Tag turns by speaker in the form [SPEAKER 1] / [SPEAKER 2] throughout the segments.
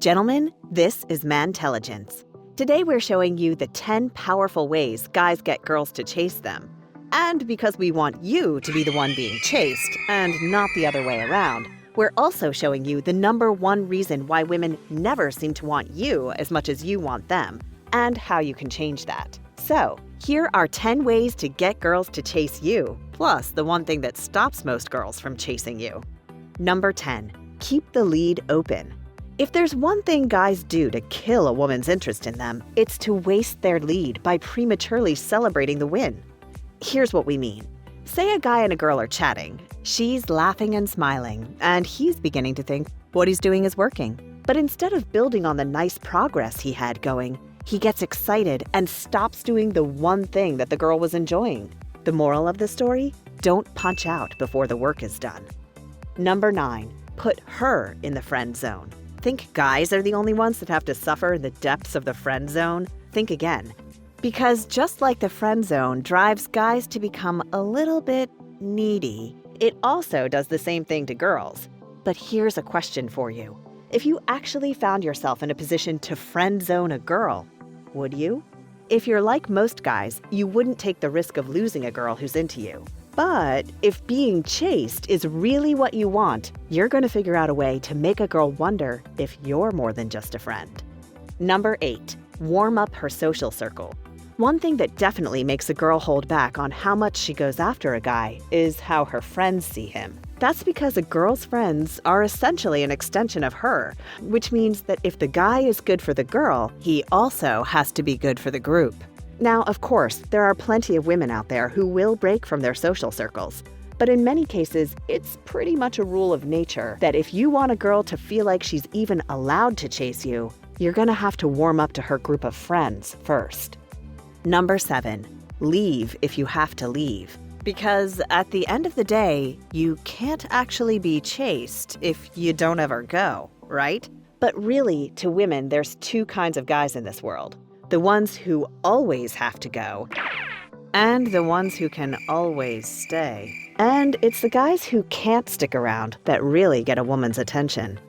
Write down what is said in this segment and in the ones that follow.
[SPEAKER 1] Gentlemen, this is Mantelligence. Today we're showing you the 10 powerful ways guys get girls to chase them. And because we want you to be the one being chased, and not the other way around, we're also showing you the #1 reason why women never seem to want you as much as you want them, and how you can change that. So, here are 10 ways to get girls to chase you, plus the one thing that stops most girls from chasing you. Number 10, keep the lead open. If there's one thing guys do to kill a woman's interest in them, it's to waste their lead by prematurely celebrating the win. Here's what we mean. Say a guy and a girl are chatting. She's laughing and smiling, and he's beginning to think what he's doing is working. But instead of building on the nice progress he had going, he gets excited and stops doing the one thing that the girl was enjoying. The moral of the story? Don't punch out before the work is done. Number 9, put her in the friend zone. Think guys are the only ones that have to suffer in the depths of the friend zone? Think again. Because just like the friend zone drives guys to become a little bit needy, it also does the same thing to girls. But here's a question for you. If you actually found yourself in a position to friend zone a girl, would you? If you're like most guys, you wouldn't take the risk of losing a girl who's into you. But if being chased is really what you want, you're going to figure out a way to make a girl wonder if you're more than just a friend. Number 8, warm up her social circle. One thing that definitely makes a girl hold back on how much she goes after a guy is how her friends see him. That's because a girl's friends are essentially an extension of her, which means that if the guy is good for the girl, he also has to be good for the group. Now, of course, there are plenty of women out there who will break from their social circles. But in many cases, it's pretty much a rule of nature that if you want a girl to feel like she's even allowed to chase you, you're gonna have to warm up to her group of friends first. Number 7, leave if you have to leave. Because at the end of the day, you can't actually be chased if you don't ever go, right? But really, to women, there's 2 kinds of guys in this world. The ones who always have to go, and the ones who can always stay. And it's the guys who can't stick around that really get a woman's attention.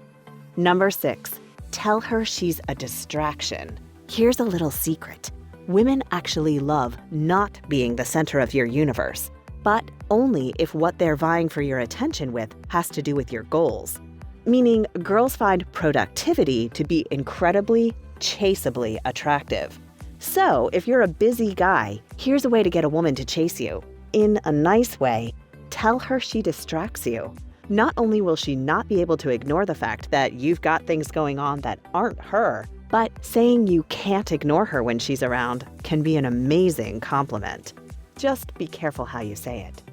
[SPEAKER 1] Number 6, tell her she's a distraction. Here's a little secret. Women actually love not being the center of your universe, but only if what they're vying for your attention with has to do with your goals. Meaning, girls find productivity to be incredibly, chaseably attractive. So, if you're a busy guy, here's a way to get a woman to chase you. In a nice way, tell her she distracts you. Not only will she not be able to ignore the fact that you've got things going on that aren't her, but saying you can't ignore her when she's around can be an amazing compliment. Just be careful how you say it.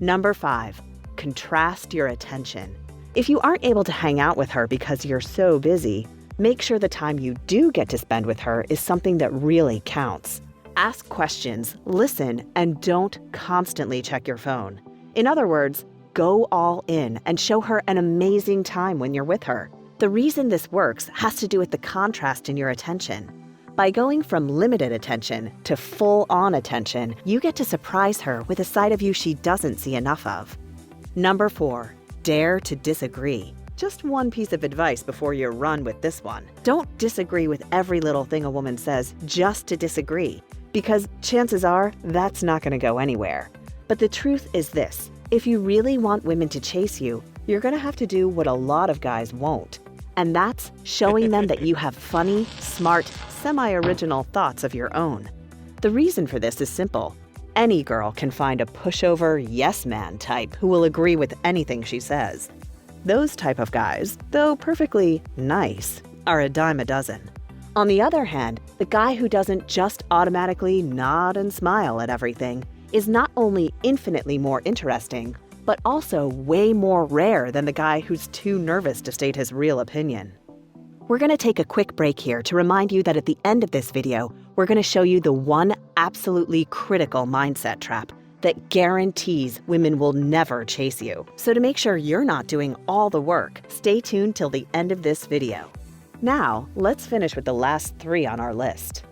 [SPEAKER 1] Number 5, contrast your attention. If you aren't able to hang out with her because you're so busy, make sure the time you do get to spend with her is something that really counts. Ask questions, listen, and don't constantly check your phone. In other words, go all in and show her an amazing time when you're with her. The reason this works has to do with the contrast in your attention. By going from limited attention to full-on attention, you get to surprise her with a side of you she doesn't see enough of. Number 4, dare to disagree. Just one piece of advice before you run with this one. Don't disagree with every little thing a woman says just to disagree, because chances are that's not going to go anywhere. But the truth is this, if you really want women to chase you, you're going to have to do what a lot of guys won't. And that's showing them that you have funny, smart, semi-original thoughts of your own. The reason for this is simple. Any girl can find a pushover yes man type who will agree with anything she says. Those type of guys, though perfectly nice, are a dime a dozen. On the other hand, the guy who doesn't just automatically nod and smile at everything is not only infinitely more interesting, but also way more rare than the guy who's too nervous to state his real opinion. We're going to take a quick break here to remind you that at the end of this video, we're going to show you the one absolutely critical mindset trap that guarantees women will never chase you. So to make sure you're not doing all the work, stay tuned till the end of this video. Now, let's finish with the last 3 on our list.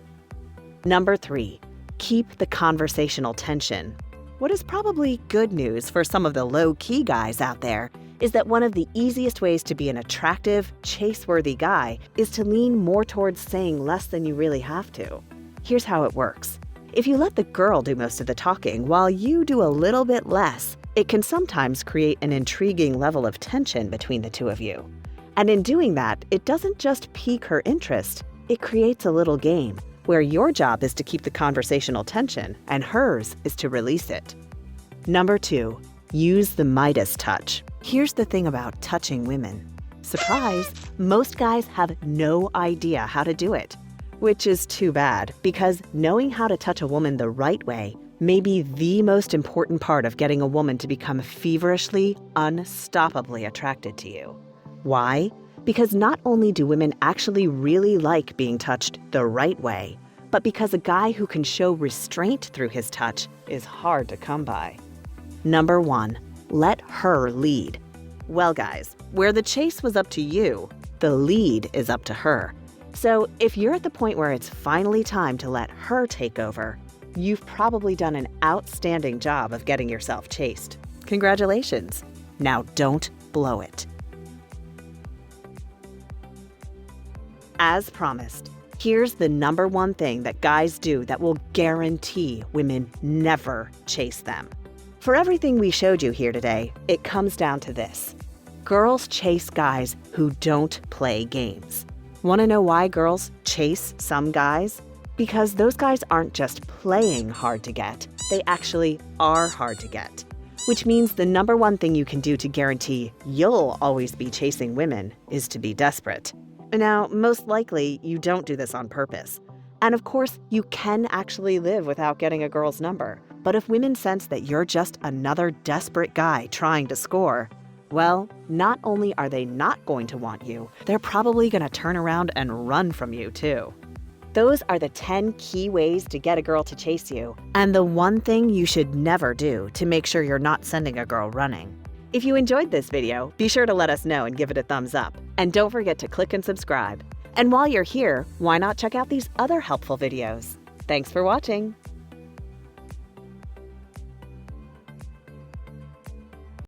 [SPEAKER 1] Number 3, keep the conversational tension. What is probably good news for some of the low-key guys out there is that one of the easiest ways to be an attractive, chase-worthy guy is to lean more towards saying less than you really have to. Here's how it works. If you let the girl do most of the talking while you do a little bit less, it can sometimes create an intriguing level of tension between the two of you. And in doing that, it doesn't just pique her interest, it creates a little game where your job is to keep the conversational tension and hers is to release it. Number 2, use the Midas Touch. Here's the thing about touching women. Surprise, most guys have no idea how to do it. Which is too bad, because knowing how to touch a woman the right way may be the most important part of getting a woman to become feverishly, unstoppably attracted to you. Why? Because not only do women actually really like being touched the right way, but because a guy who can show restraint through his touch is hard to come by. Number 1, let her lead. Well, guys, where the chase was up to you, the lead is up to her. So if you're at the point where it's finally time to let her take over, you've probably done an outstanding job of getting yourself chased. Congratulations. Now don't blow it. As promised, here's the number 1 thing that guys do that will guarantee women never chase them. For everything we showed you here today, it comes down to this. Girls chase guys who don't play games. Want to know why girls chase some guys? Because those guys aren't just playing hard to get, they actually are hard to get. Which means the number 1 thing you can do to guarantee you'll always be chasing women is to be desperate. Now, most likely, you don't do this on purpose. And of course, you can actually live without getting a girl's number. But if women sense that you're just another desperate guy trying to score, well, not only are they not going to want you, they're probably going to turn around and run from you too. Those are the 10 key ways to get a girl to chase you, and the one thing you should never do to make sure you're not sending a girl running. If you enjoyed this video, be sure to let us know and give it a thumbs up. And don't forget to click and subscribe. And while you're here, why not check out these other helpful videos? Thanks for watching.